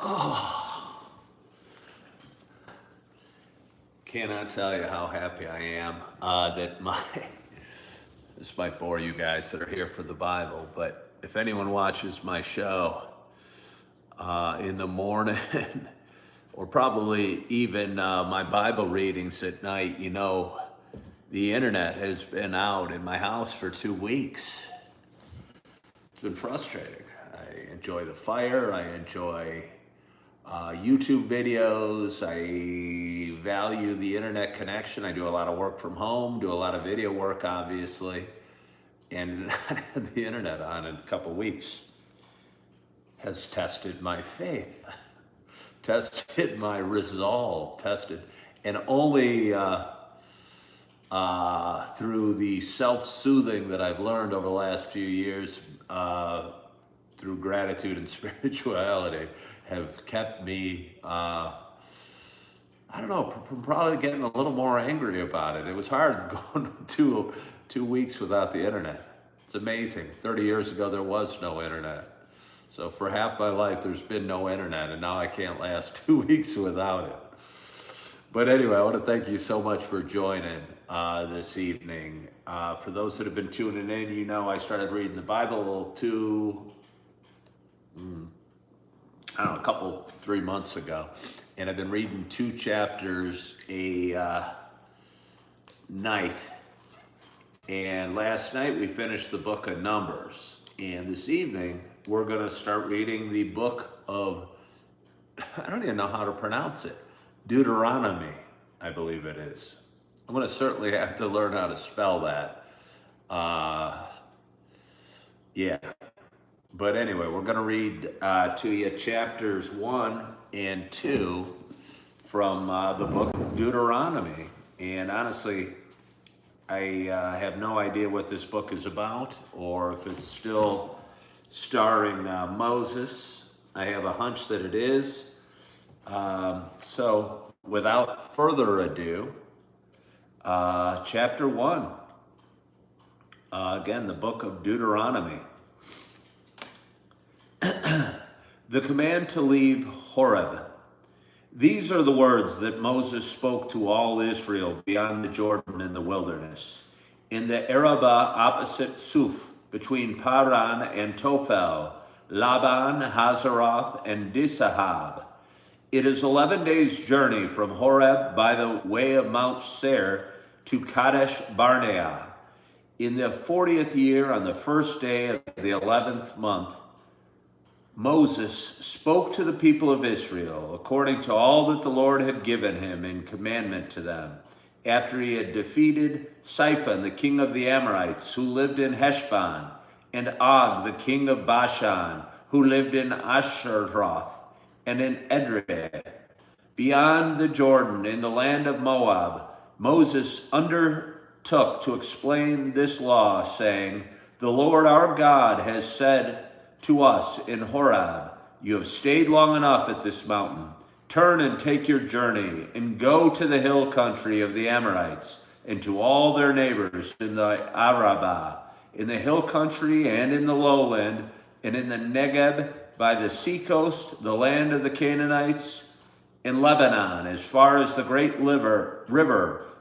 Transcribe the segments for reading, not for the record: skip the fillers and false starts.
Oh, cannot tell you how happy I am that this might bore you guys that are here for the Bible, but if anyone watches my show in the morning, or probably even my Bible readings at night, you know, the internet has been out in my house for 2 weeks. It's been frustrating. I enjoy the fire, I enjoy YouTube videos, I value the internet connection. I do a lot of work from home, do a lot of video work, obviously, and not had the internet on in a couple weeks has tested my faith, tested my resolve, and only through the self-soothing that I've learned over the last few years, through gratitude and spirituality, have kept me, I don't know, from probably getting a little more angry about it. It was hard going 2 weeks without the internet. It's amazing. 30 years ago, there was no internet. So for half my life, there's been no internet, and now I can't last 2 weeks without it. But anyway, I want to thank you so much for joining this evening. For those that have been tuning in, you know I started reading the Bible a couple, 3 months ago, and I've been reading 2 chapters a night. And last night we finished the book of Numbers, and this evening we're going to start reading the book of, I don't even know how to pronounce it, Deuteronomy, I believe it is. I'm going to certainly have to learn how to spell that. Yeah. But anyway, we're going to read to you chapters 1 and 2 from the book of Deuteronomy. And honestly, I have no idea what this book is about, or if it's still starring Moses. I have a hunch that it is. So without further ado, chapter 1. Again, the book of Deuteronomy. The command to leave Horeb. These are the words that Moses spoke to all Israel beyond the Jordan in the wilderness, in the Arabah opposite Suf, between Paran and Tophel, Laban, Hazeroth, and Disahab. It is 11 days' journey from Horeb by the way of Mount Seir to Kadesh Barnea. In the 40th year, on the first day of the 11th month, Moses spoke to the people of Israel according to all that the Lord had given him in commandment to them, after he had defeated Sihon, the king of the Amorites, who lived in Heshbon, and Og, the king of Bashan, who lived in Asheroth, and in Edrei. Beyond the Jordan, in the land of Moab, Moses undertook to explain this law, saying, "The Lord our God has said to us in Horeb, you have stayed long enough at this mountain. Turn and take your journey, and go to the hill country of the Amorites, and to all their neighbors in the Arabah, in the hill country and in the lowland, and in the Negeb by the seacoast, the land of the Canaanites, in Lebanon, as far as the great river,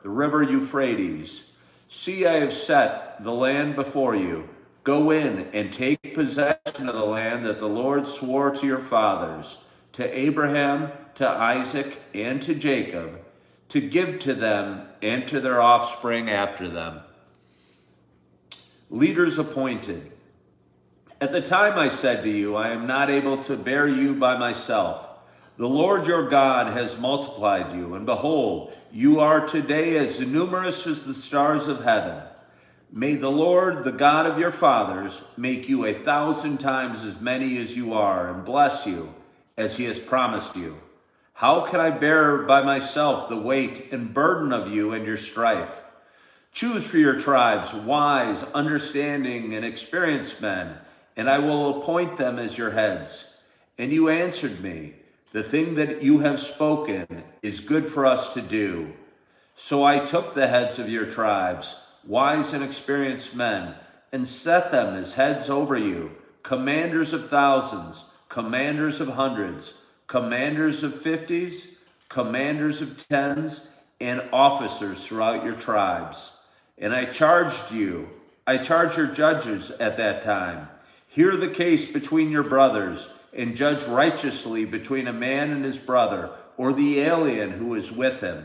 the river Euphrates. See, I have set the land before you. Go in and take possession of the land that the Lord swore to your fathers, to Abraham, to Isaac, and to Jacob, to give to them and to their offspring after them." Leaders appointed. At the time I said to you, I am not able to bear you by myself. The Lord your God has multiplied you, and behold, you are today as numerous as the stars of heaven. May the Lord, the God of your fathers, make you 1,000 times as many as you are, and bless you as he has promised you. How can I bear by myself the weight and burden of you and your strife? Choose for your tribes wise, understanding, and experienced men, and I will appoint them as your heads. And you answered me, the thing that you have spoken is good for us to do. So I took the heads of your tribes, wise and experienced men, and set them as heads over you, commanders of thousands, commanders of hundreds, commanders of 50s, commanders of 10s, and officers throughout your tribes. And I charged your judges at that time. Hear the case between your brothers, and judge righteously between a man and his brother, or the alien who is with him.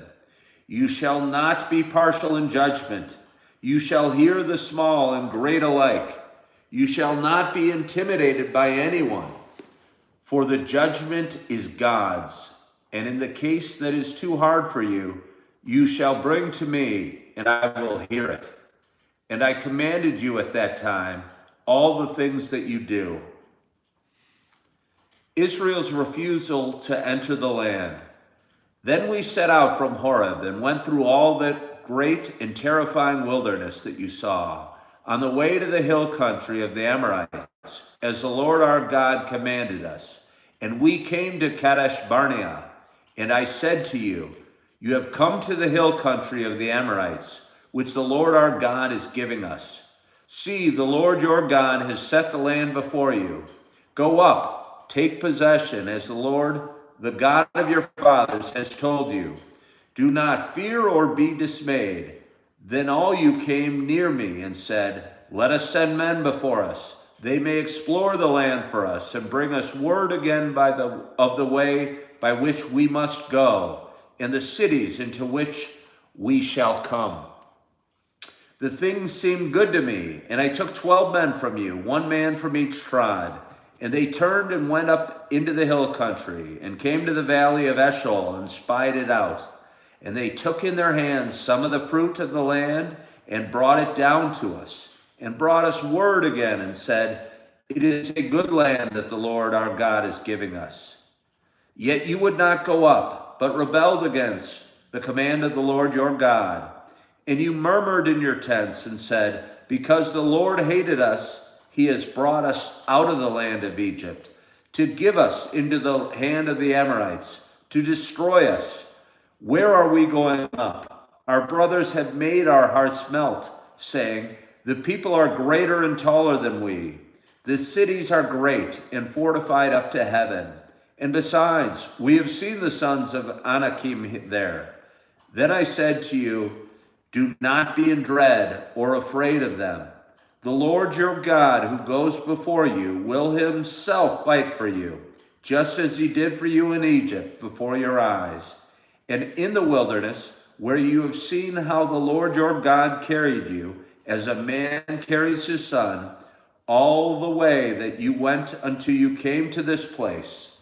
You shall not be partial in judgment. You shall hear the small and great alike. You shall not be intimidated by anyone, for the judgment is God's. And in the case that is too hard for you, you shall bring to me, and I will hear it. And I commanded you at that time all the things that you do. Israel's refusal to enter the land. Then we set out from Horeb and went through all that great and terrifying wilderness that you saw, on the way to the hill country of the Amorites, as the Lord our God commanded us. And we came to Kadesh Barnea, and I said to you, you have come to the hill country of the Amorites, which the Lord our God is giving us. See, the Lord your God has set the land before you. Go up, take possession, as the Lord, the God of your fathers, has told you. Do not fear or be dismayed. Then all you came near me and said, let us send men before us. They may explore the land for us and bring us word again of the way by which we must go, and the cities into which we shall come. The things seemed good to me, and I took 12 men from you, 1 man from each tribe. And they turned and went up into the hill country, and came to the valley of Eshcol, and spied it out. And they took in their hands some of the fruit of the land, and brought it down to us, and brought us word again, and said, it is a good land that the Lord our God is giving us. Yet you would not go up, but rebelled against the command of the Lord your God. And you murmured in your tents and said, because the Lord hated us, he has brought us out of the land of Egypt, to give us into the hand of the Amorites, to destroy us. Where are we going up? Our brothers have made our hearts melt, saying, the people are greater and taller than we. The cities are great and fortified up to heaven. And besides, we have seen the sons of Anakim there. Then I said to you, do not be in dread or afraid of them. The Lord your God, who goes before you, will himself fight for you, just as he did for you in Egypt before your eyes. And in the wilderness, where you have seen how the Lord your God carried you, as a man carries his son, all the way that you went until you came to this place.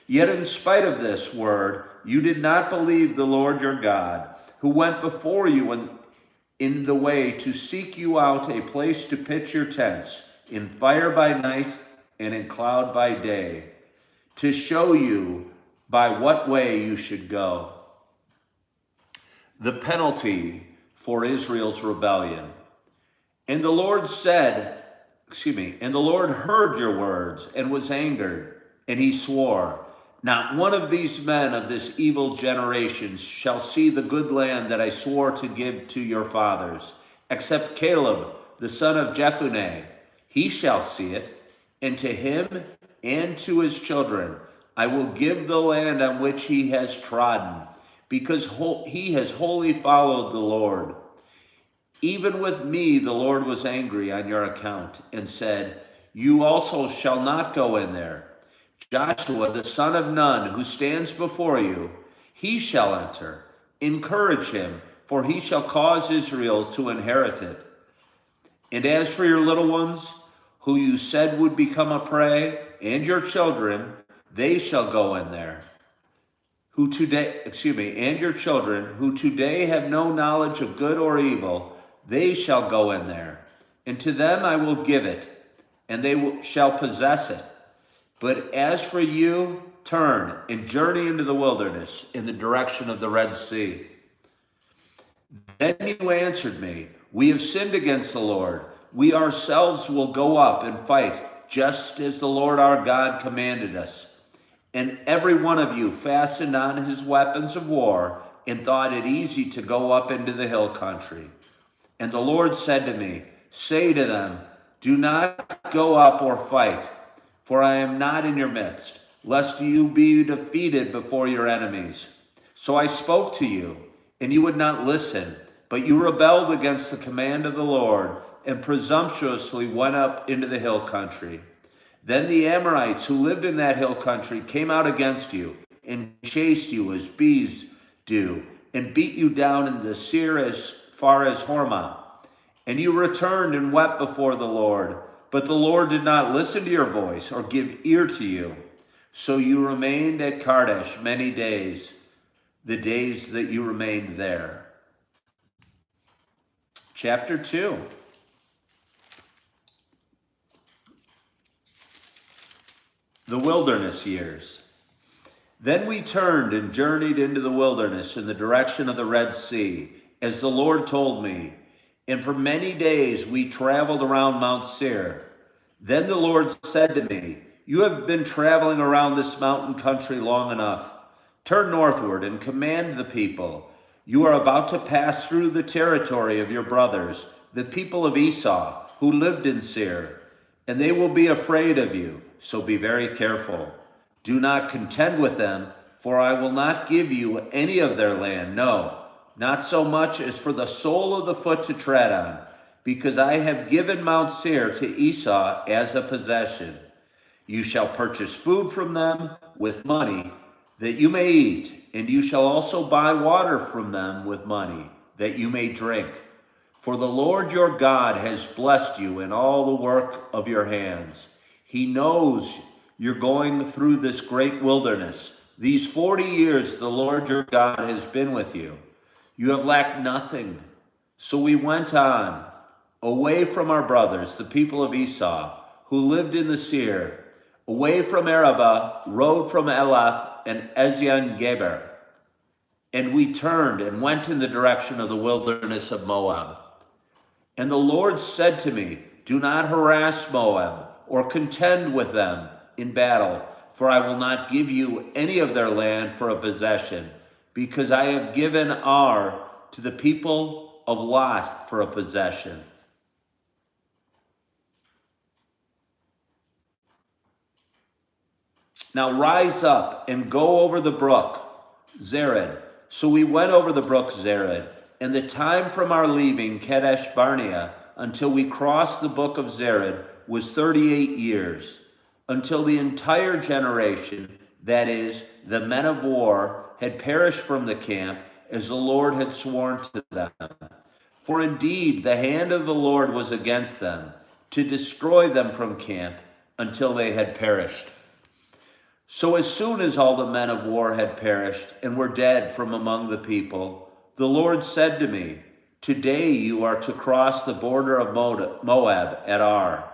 Yet in spite of this word, you did not believe the Lord your God, who went before you in the way to seek you out a place to pitch your tents, in fire by night and in cloud by day, to show you by what way you should go. The penalty for Israel's rebellion. And the Lord heard your words and was angered, and he swore, not one of these men of this evil generation shall see the good land that I swore to give to your fathers, except Caleb, the son of Jephunneh. He shall see it, and to him and to his children I will give the land on which he has trodden, because he has wholly followed the Lord. Even with me the Lord was angry on your account, and said, you also shall not go in there. Joshua, the son of Nun, who stands before you, he shall enter. Encourage him, for he shall cause Israel to inherit it. And as for your little ones, who you said would become a prey, and your children, they shall go in there. And your children, who today have no knowledge of good or evil, they shall go in there. And to them I will give it, and they shall possess it. But as for you, turn and journey into the wilderness in the direction of the Red Sea. Then you answered me, we have sinned against the Lord. We ourselves will go up and fight, just as the Lord our God commanded us. And every one of you fastened on his weapons of war and thought it easy to go up into the hill country. And the Lord said to me, say to them, do not go up or fight, for I am not in your midst. lest you be defeated before your enemies. So I spoke to you, and you would not listen, but you rebelled against the command of the Lord, and presumptuously went up into the hill country. Then the Amorites who lived in that hill country came out against you, and chased you as bees do, and beat you down into Seir as far as Hormah. And you returned and wept before the Lord, but the Lord did not listen to your voice or give ear to you. So you remained at Kadesh many days, the days that you remained there. Chapter 2. The wilderness years. Then we turned and journeyed into the wilderness in the direction of the Red Sea, as the Lord told me. And for many days we traveled around Mount Seir. Then the Lord said to me, you have been traveling around this mountain country long enough. Turn northward and command the people. You are about to pass through the territory of your brothers, the people of Esau, who lived in Seir, and they will be afraid of you, so be very careful. Do not contend with them, for I will not give you any of their land, no, not so much as for the sole of the foot to tread on, because I have given Mount Seir to Esau as a possession. You shall purchase food from them with money, that you may eat, and you shall also buy water from them with money, that you may drink. For the Lord your God has blessed you in all the work of your hands. He knows you're going through this great wilderness. These 40 years the Lord your God has been with you. You have lacked nothing. So we went on, away from our brothers, the people of Esau, who lived in the Seir, away from Arabah, rode from Elath and Ezion-Geber. And we turned and went in the direction of the wilderness of Moab. And the Lord said to me, do not harass Moab or contend with them in battle, for I will not give you any of their land for a possession, because I have given Ar to the people of Lot for a possession. Now rise up and go over the brook Zered. So we went over the brook Zered, and the time from our leaving Kadesh Barnea until we crossed the brook of Zered was 38 years, until the entire generation, that is, the men of war, had perished from the camp, as the Lord had sworn to them. For indeed the hand of the Lord was against them, to destroy them from camp until they had perished. So as soon as all the men of war had perished and were dead from among the people, the Lord said to me, today you are to cross the border of Moab at Ar.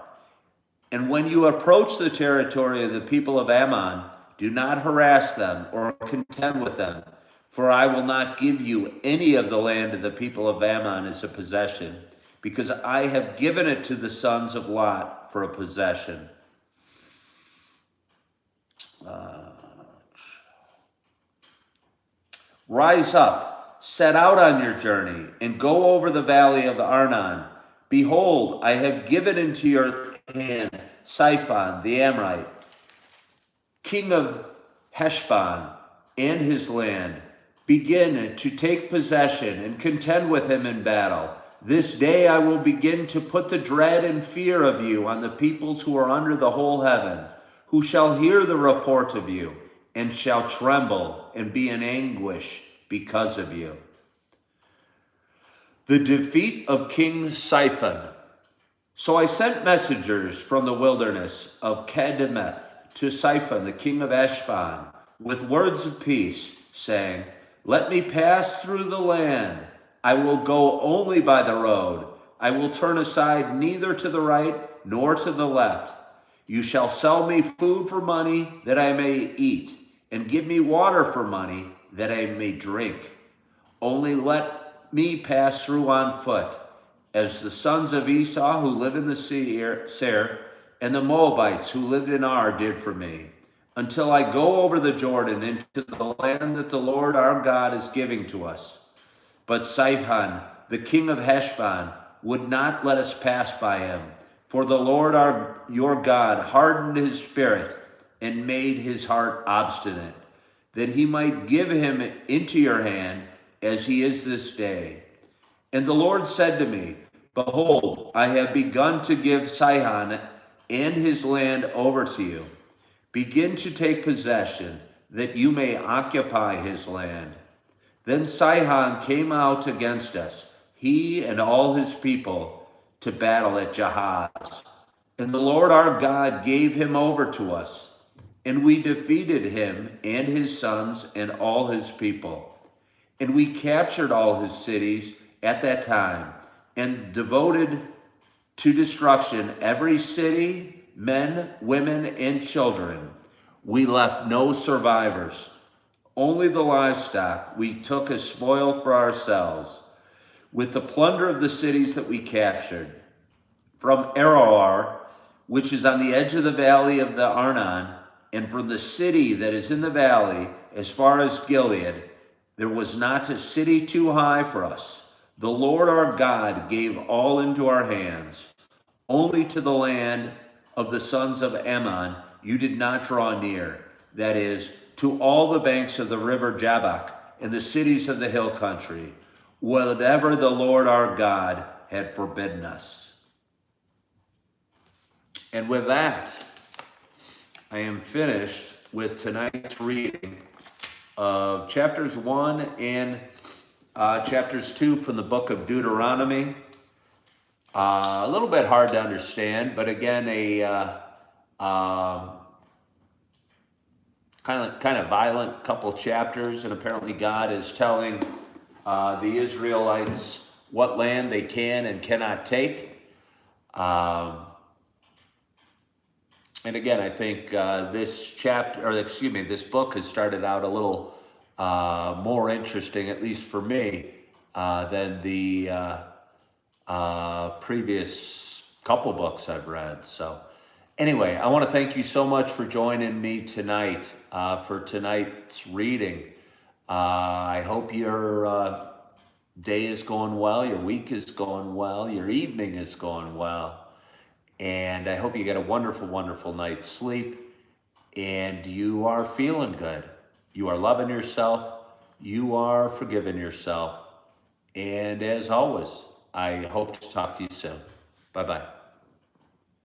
And when you approach the territory of the people of Ammon, do not harass them or contend with them, for I will not give you any of the land of the people of Ammon as a possession, because I have given it to the sons of Lot for a possession. Rise up, set out on your journey, and go over the valley of Arnon. Behold, I have given into your hand Sihon the Amorite, king of Heshbon, and his land. Begin to take possession and contend with him in battle. This day I will begin to put the dread and fear of you on the peoples who are under the whole heaven, who shall hear the report of you, and shall tremble and be in anguish because of you. The defeat of King Sihon. So I sent messengers from the wilderness of Kedemeth to Sihon, the king of Heshbon, with words of peace, saying, let me pass through the land. I will go only by the road. I will turn aside neither to the right nor to the left. You shall sell me food for money that I may eat, and give me water for money that I may drink. Only let me pass through on foot, as the sons of Esau who live in the Seir, and the Moabites who lived in Ar did for me, until I go over the Jordan into the land that the Lord our God is giving to us. But Sihon, the king of Heshbon, would not let us pass by him, for the Lord your God hardened his spirit, and made his heart obstinate, that he might give him into your hand as he is this day. And the Lord said to me, Behold, I have begun to give Sihon and his land over to you. Begin to take possession, that you may occupy his land. Then Sihon came out against us, he and all his people, to battle at Jahaz. And the Lord our God gave him over to us, and we defeated him and his sons and all his people. And we captured all his cities at that time, and devoted to destruction every city, men, women, and children. We left no survivors. Only the livestock we took as spoil for ourselves, with the plunder of the cities that we captured. From Aroer, which is on the edge of the valley of the Arnon, and from the city that is in the valley, as far as Gilead, there was not a city too high for us. The Lord our God gave all into our hands. Only to the land of the sons of Ammon you did not draw near, that is, to all the banks of the river Jabbok and the cities of the hill country, whatever the Lord our God had forbidden us. And with that, I am finished with tonight's reading of chapters 1 and chapters 2 from the book of Deuteronomy. A little bit hard to understand, but again, kind of violent couple chapters, and apparently God is telling the Israelites what land they can and cannot take. And again, I think this book has started out a little more interesting, at least for me, than the previous couple books I've read. So anyway, I want to thank you so much for joining me tonight for tonight's reading. I hope your day is going well, your week is going well, your evening is going well. And I hope you get a wonderful, wonderful night's sleep, and you are feeling good. You are loving yourself. You are forgiving yourself. And as always, I hope to talk to you soon. Bye-bye.